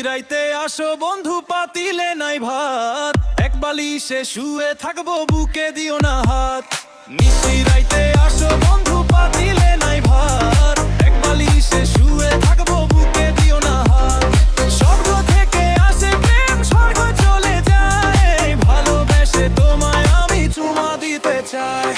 রাইতে আসো বন্ধু পাতিলে নাই ভাত, এক বালিশে শুয়ে থাকবো বুকে দিও না হাত। নিশি রাইতে আসো বন্ধু পাতিলে নাই ভাত, এক বালিশে শুয়ে থাকবো বুকে দিও না হাত। স্বর্গ থেকে আসে প্রেম স্বর্গ চলে যায়, ভালোবেসে তোমায় আমি চুমা দিতে চাই।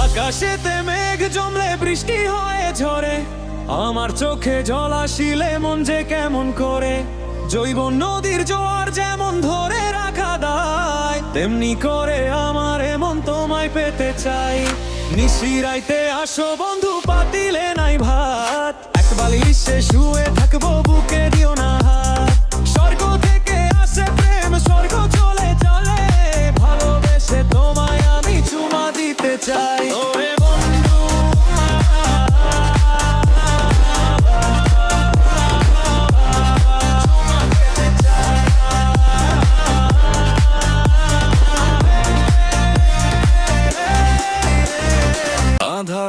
আকাশেতে মেঘ জমলে বৃষ্টি হয়ে ঝরে, আমার চোখে জল আসিলে মন যে কেমন করে। জৈব নদীর জোয়ার যেমন ধরে রাখা দায়, তেমনি করে আমার এমন তোমায় পেতে চাই। নিশি রাইতে আসো বন্ধু পাতিলে নাই ভাত, এক বালিশে শুয়ে থাকবো বুকে দিও না হাত। স্বর্গ থেকে আসে প্রেম স্বর্গ চলে চলে, ভালোবেসে তোমায় আমি চুমা দিতে চাই।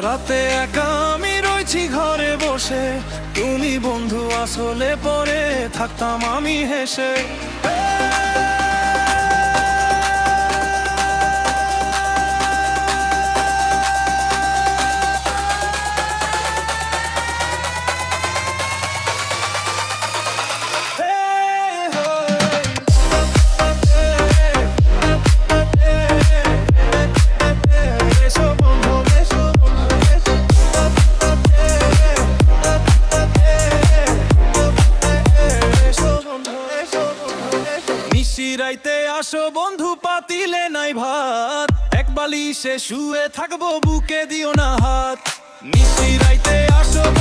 রাতে একা আমি রয়েছি ঘরে বসে, তুমি বন্ধু আসলে পরে থাকতাম আমি হেসে। রাইতে আসো বন্ধু পাতিলে নাই ভাত, এক বালিশে শুয়ে থাকবো বুকে দিও না হাত। নিশি রাইতে আসো।